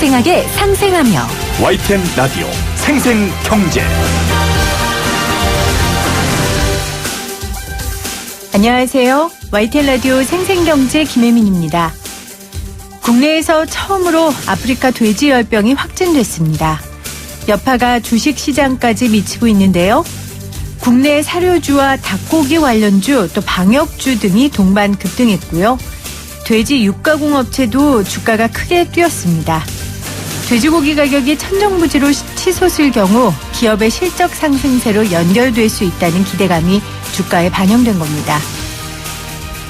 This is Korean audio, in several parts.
생생하게 상생하며 YTN 라디오 생생경제. 안녕하세요. YTN 라디오 생생경제 김혜민입니다. 국내에서 처음으로 아프리카 돼지열병이 확진됐습니다. 여파가 주식시장까지 미치고 있는데요. 국내 사료주와 닭고기 관련주 또 방역주 등이 동반 급등했고요. 돼지 육가공업체도 주가가 크게 뛰었습니다. 돼지고기 가격이 천정부지로 치솟을 경우 기업의 실적 상승세로 연결될 수 있다는 기대감이 주가에 반영된 겁니다.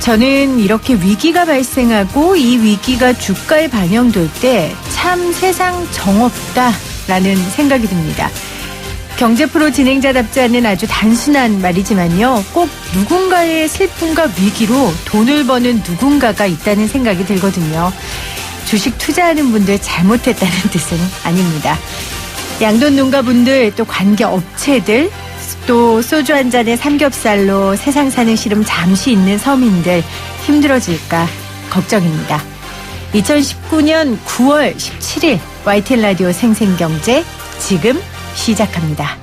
저는 이렇게 위기가 발생하고 이 위기가 주가에 반영될 때 참 세상 정없다라는 생각이 듭니다. 경제 프로 진행자답지 않은 아주 단순한 말이지만요. 꼭 누군가의 슬픔과 위기로 돈을 버는 누군가가 있다는 생각이 들거든요. 주식 투자하는 분들 잘못했다는 뜻은 아닙니다. 양돈 농가분들 또 관계 업체들 또 소주 한 잔에 삼겹살로 세상 사는 시름 잠시 있는 서민들 힘들어질까 걱정입니다. 2019년 9월 17일 YTN 라디오 생생경제 지금 시작합니다.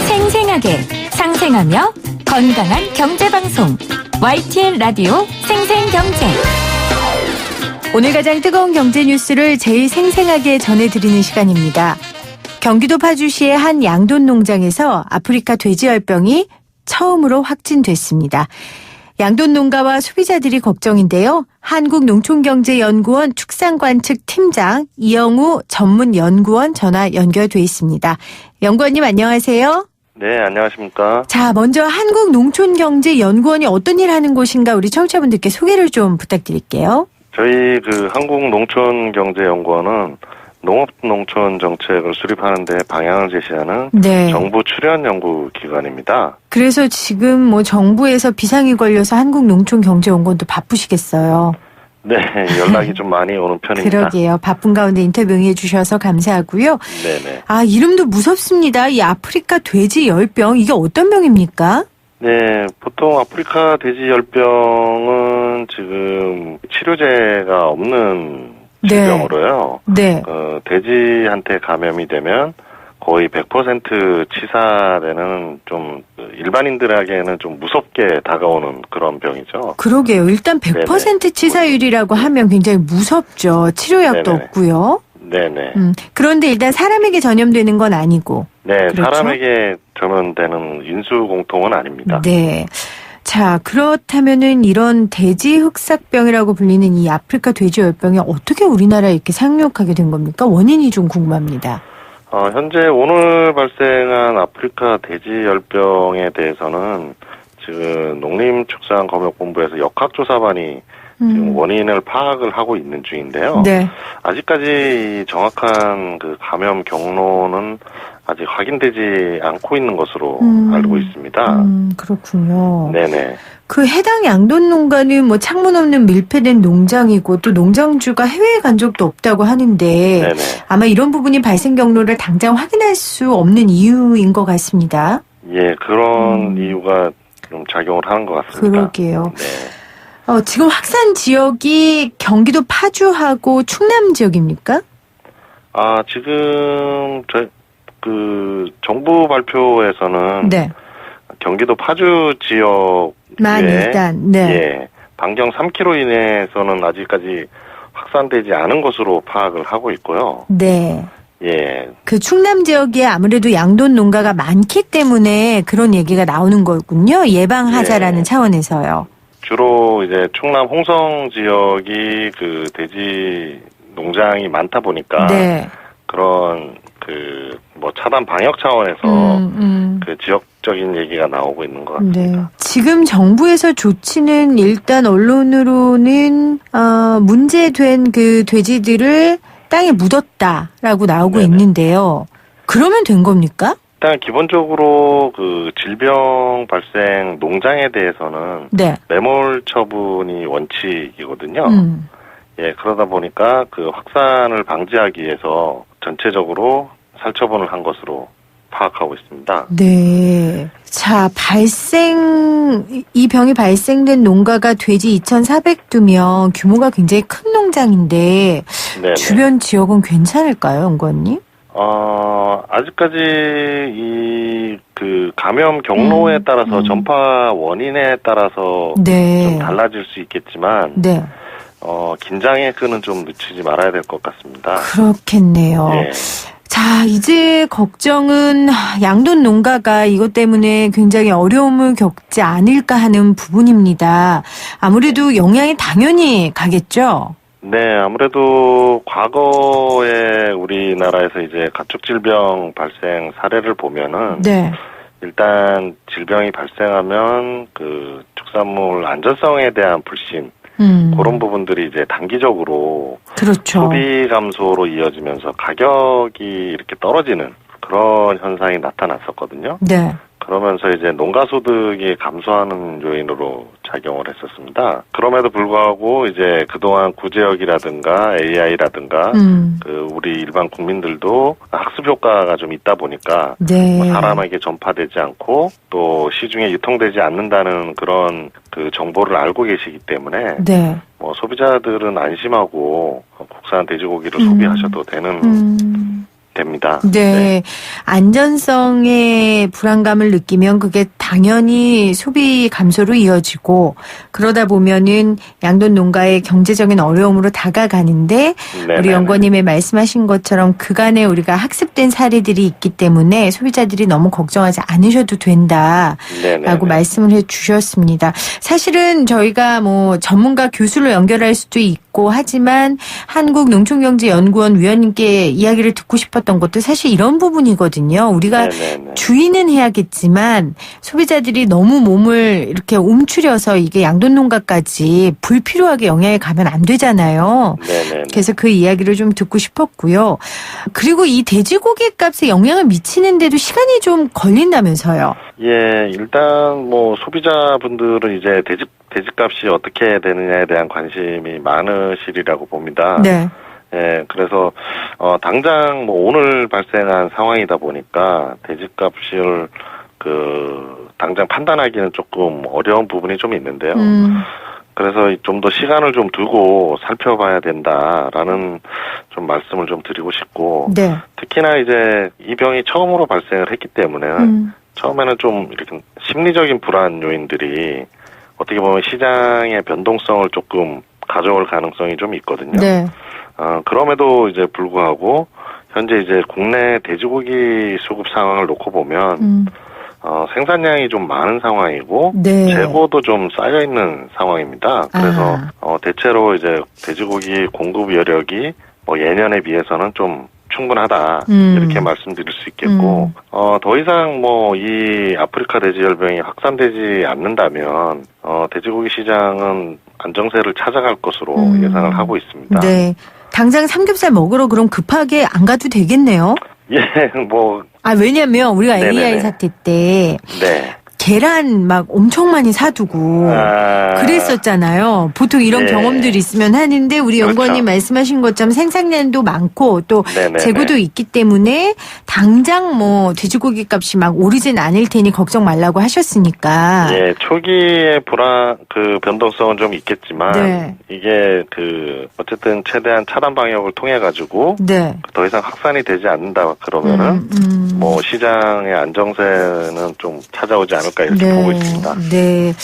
생생하게 상생하며 건강한 경제방송 YTN 라디오 생생경제. 오늘 가장 뜨거운 경제 뉴스를 제일 생생하게 전해드리는 시간입니다. 경기도 파주시의 한 양돈 농장에서 아프리카 돼지열병이 처음으로 확진됐습니다. 양돈 농가와 소비자들이 걱정인데요. 한국농촌경제연구원 축산관 측 팀장 이영우 전문연구원 전화 연결돼 있습니다. 연구원님 안녕하세요. 네, 안녕하십니까. 자, 먼저 한국농촌경제연구원이 어떤 일 하는 곳인가 우리 청취자분들께 소개를 좀 부탁드릴게요. 저희 한국농촌경제연구원은 농업농촌 정책을 수립하는 데 방향을 제시하는 네. 정부 출연 연구기관입니다. 그래서 지금 정부에서 비상이 걸려서 한국농촌경제연구원도 바쁘시겠어요. 네, 연락이 좀 많이 오는 편입니다. 그러게요. 바쁜 가운데 인터뷰 응해 주셔서 감사하고요. 네네. 아, 이름도 무섭습니다. 이 아프리카 돼지열병, 이게 어떤 병입니까? 네, 보통 아프리카 돼지열병은 지금 치료제가 없는 질병으로요. 네. 돼지한테 감염이 되면 거의 100% 치사되는 좀 일반인들에게는 좀 무섭게 다가오는 그런 병이죠. 그러게요. 일단 100% 네네. 치사율이라고 하면 굉장히 무섭죠. 치료약도 네네. 없고요. 네네. 그런데 일단 사람에게 전염되는 건 아니고. 네, 그렇죠? 사람에게 전염되는 인수공통은 아닙니다. 네. 자, 그렇다면은 이런 돼지 흑사병이라고 불리는 이 아프리카 돼지열병이 어떻게 우리나라에 이렇게 상륙하게 된 겁니까? 원인이 좀 궁금합니다. 현재 오늘 발생한 아프리카 돼지열병에 대해서는 지금 농림축산검역본부에서 역학조사반이 지금 원인을 파악을 하고 있는 중인데요. 네. 아직까지 정확한 감염 경로는 아직 확인되지 않고 있는 것으로 알고 있습니다. 그렇군요. 네네. 그 해당 양돈 농가는 창문 없는 밀폐된 농장이고 또 농장주가 해외에 간 적도 없다고 하는데 네네. 아마 이런 부분이 발생 경로를 당장 확인할 수 없는 이유인 것 같습니다. 예, 그런 이유가 좀 작용을 하는 것 같습니다. 그러게요. 네. 지금 확산 지역이 경기도 파주하고 충남 지역입니까? 지금 정부 발표에서는 네. 경기도 파주 지역에 일단 네. 예, 반경 3km 이내에서는 아직까지 확산되지 않은 것으로 파악을 하고 있고요. 네. 예. 그 충남 지역에 아무래도 양돈 농가가 많기 때문에 그런 얘기가 나오는 거군요. 예방하자라는 예. 차원에서요. 주로 이제 충남 홍성 지역이 돼지 농장이 많다 보니까 네. 그런 차단 방역 차원에서 지역적인 얘기가 나오고 있는 것 같습니다. 네. 지금 정부에서 조치는 일단 언론으로는 문제된 그 돼지들을 땅에 묻었다라고 나오고 네네. 있는데요. 그러면 된 겁니까? 일단 기본적으로 질병 발생 농장에 대해서는 네. 매몰 처분이 원칙이거든요. 예, 그러다 보니까 확산을 방지하기 위해서 전체적으로 살처분을 한 것으로 파악하고 있습니다. 네. 자, 이 병이 발생된 농가가 돼지 2,400두면 규모가 굉장히 큰 농장인데 네네. 주변 지역은 괜찮을까요, 연구원님? 아직까지 감염 경로에 따라서 전파 원인에 따라서 네. 좀 달라질 수 있겠지만 네. 긴장의 끈은 좀 늦추지 말아야 될 것 같습니다. 그렇겠네요. 예. 자, 이제 걱정은 양돈 농가가 이것 때문에 굉장히 어려움을 겪지 않을까 하는 부분입니다. 아무래도 영향이 당연히 가겠죠? 네, 아무래도 과거에 우리나라에서 이제 가축질병 발생 사례를 보면은 네. 일단 질병이 발생하면 축산물 안전성에 대한 불신 그런 부분들이 이제 단기적으로 그렇죠. 소비 감소로 이어지면서 가격이 이렇게 떨어지는 그런 현상이 나타났었거든요. 네. 그러면서 이제 농가 소득이 감소하는 요인으로 작용을 했었습니다. 그럼에도 불구하고 이제 그동안 구제역이라든가 AI라든가 우리 일반 국민들도 학습 효과가 좀 있다 보니까 네. 사람에게 전파되지 않고 또 시중에 유통되지 않는다는 그런 정보를 알고 계시기 때문에 네. 소비자들은 안심하고 국산 돼지고기를 소비하셔도 됩니다. 네. 안전성의 불안감을 느끼면 그게 당연히 소비 감소로 이어지고 그러다 보면은 양돈 농가의 경제적인 어려움으로 다가가는데 네네네. 우리 연구원님의 말씀하신 것처럼 그간에 우리가 학습된 사례들이 있기 때문에 소비자들이 너무 걱정하지 않으셔도 된다라고 네네네. 말씀을 해 주셨습니다. 사실은 저희가 전문가 교수로 연결할 수도 있고 하지만 한국농촌경제연구원 위원님께 이야기를 듣고 싶었던 것도 사실 이런 부분이거든요. 우리가 네네네. 주의는 해야겠지만 소비자들이 너무 몸을 이렇게 움츠려서 이게 양돈농가까지 불필요하게 영향이 가면 안 되잖아요. 네네네. 그래서 그 이야기를 좀 듣고 싶었고요. 그리고 이 돼지고기 값에 영향을 미치는데도 시간이 좀 걸린다면서요. 예, 일단 소비자분들은 이제 돼지값이 어떻게 되느냐에 대한 관심이 많으시리라고 봅니다. 네. 예, 그래서 당장 오늘 발생한 상황이다 보니까 돼지값을 당장 판단하기는 조금 어려운 부분이 좀 있는데요. 그래서 좀 더 시간을 좀 두고 살펴봐야 된다라는 좀 말씀을 좀 드리고 싶고, 네. 특히나 이제 이 병이 처음으로 발생을 했기 때문에 처음에는 좀 이렇게 심리적인 불안 요인들이 어떻게 보면 시장의 변동성을 조금 가져올 가능성이 좀 있거든요. 네. 그럼에도 이제 불구하고 현재 이제 국내 돼지고기 수급 상황을 놓고 보면 생산량이 좀 많은 상황이고 네. 재고도 좀 쌓여 있는 상황입니다. 그래서 대체로 이제 돼지고기 공급 여력이 예년에 비해서는 좀 충분하다 이렇게 말씀드릴 수 있겠고 더 이상 이 아프리카 돼지열병이 확산되지 않는다면 돼지고기 시장은 안정세를 찾아갈 것으로 예상을 하고 있습니다. 네. 당장 삼겹살 먹으러 그럼 급하게 안 가도 되겠네요. 예, 왜냐면 우리가 네네네. AI 사태 때 네. 계란 막 엄청 많이 사두고 그랬었잖아요. 보통 이런 네. 경험들이 있으면 하는데 우리 연구원님 그렇죠. 말씀하신 것처럼 생산량도 많고 또 네네네. 재고도 있기 때문에 당장 돼지고기 값이 막 오르진 않을 테니 걱정 말라고 하셨으니까. 예, 초기에 변동성은 좀 있겠지만 네. 이게 어쨌든 최대한 차단 방역을 통해 가지고 네. 더 이상 확산이 되지 않는다 그러면은 시장의 안정세는 좀 찾아오지 않을까 이렇게 보고 있습니다. 네.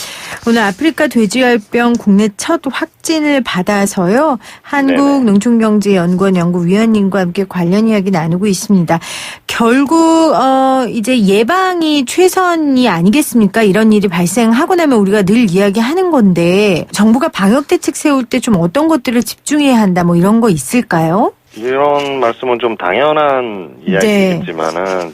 오늘 아프리카 돼지열병 국내 첫 확진을 받아서요. 한국농촌경제연구원 연구위원님과 함께 관련 이야기 나누고 있습니다. 결국 이제 예방이 최선이 아니겠습니까? 이런 일이 발생하고 나면 우리가 늘 이야기하는 건데 정부가 방역 대책 세울 때 좀 어떤 것들을 집중해야 한다 이런 거 있을까요? 이런 말씀은 좀 당연한 이야기겠지만은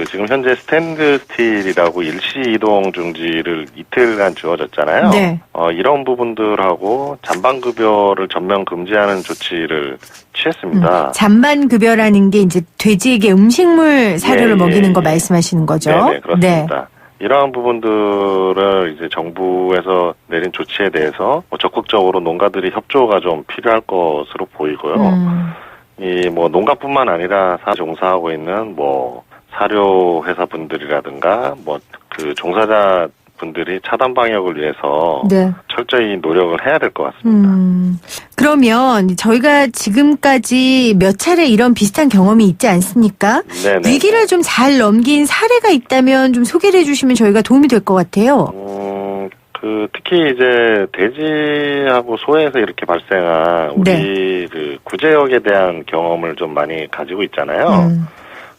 지금 현재 스탠드 스틸이라고 일시 이동 중지를 이틀간 주어졌잖아요. 네. 이런 부분들하고 잔반급여를 전면 금지하는 조치를 취했습니다. 잔반급여라는 게 이제 돼지에게 음식물 사료를 먹이는 거 말씀하시는 거죠? 네, 그렇습니다. 네. 이러한 부분들을 이제 정부에서 내린 조치에 대해서 적극적으로 농가들이 협조가 좀 필요할 것으로 보이고요. 농가뿐만 아니라 종사하고 있는 사료 회사 분들이라든가 뭐 그 종사자 분들이 차단 방역을 위해서 네. 철저히 노력을 해야 될 것 같습니다. 그러면 저희가 지금까지 몇 차례 이런 비슷한 경험이 있지 않습니까? 네네. 위기를 좀 잘 넘긴 사례가 있다면 좀 소개를 해주시면 저희가 도움이 될 것 같아요. 특히 이제 돼지하고 소에서 이렇게 발생한 우리 그 구제역에 대한 경험을 좀 많이 가지고 있잖아요.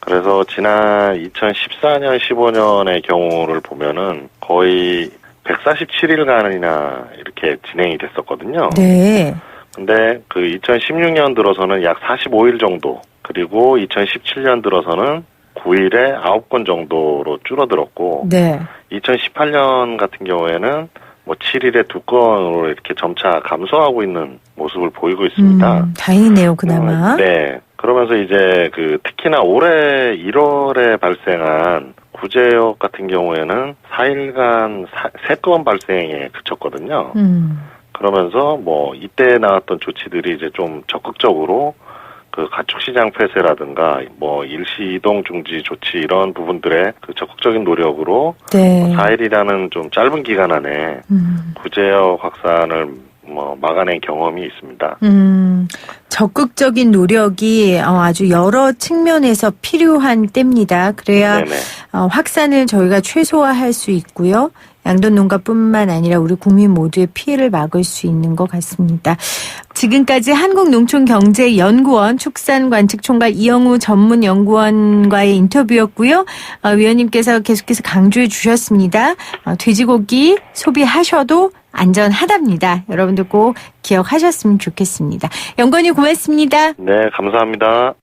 그래서 지난 2014년, 15년의 경우를 보면은 거의 147일간이나 이렇게 진행이 됐었거든요. 네. 근데 그 2016년 들어서는 약 45일 정도, 그리고 2017년 들어서는 9일에 9건 정도로 줄어들었고, 네. 2018년 같은 경우에는 뭐 7일에 2건으로 이렇게 점차 감소하고 있는 모습을 보이고 있습니다. 다행이네요, 그나마. 네. 그러면서 이제 그 특히나 올해 1월에 발생한 구제역 같은 경우에는 4일간 3건 발생에 그쳤거든요. 그러면서 뭐 이때 나왔던 조치들이 이제 좀 적극적으로 그 가축시장 폐쇄라든가 뭐 일시 이동 중지 조치 이런 부분들의 그 적극적인 노력으로 네. 4일이라는 좀 짧은 기간 안에 구제역 확산을 뭐 막아낸 경험이 있습니다. 적극적인 노력이 아주 여러 측면에서 필요한 때입니다. 그래야 네네. 확산을 저희가 최소화할 수 있고요. 양돈 농가뿐만 아니라 우리 국민 모두의 피해를 막을 수 있는 것 같습니다. 지금까지 한국농촌경제연구원 축산관측총괄 이영우 전문연구원과의 인터뷰였고요. 위원님께서 계속해서 강조해 주셨습니다. 돼지고기 소비하셔도 안전하답니다. 여러분들 꼭 기억하셨으면 좋겠습니다. 연구원님 고맙습니다. 네, 감사합니다.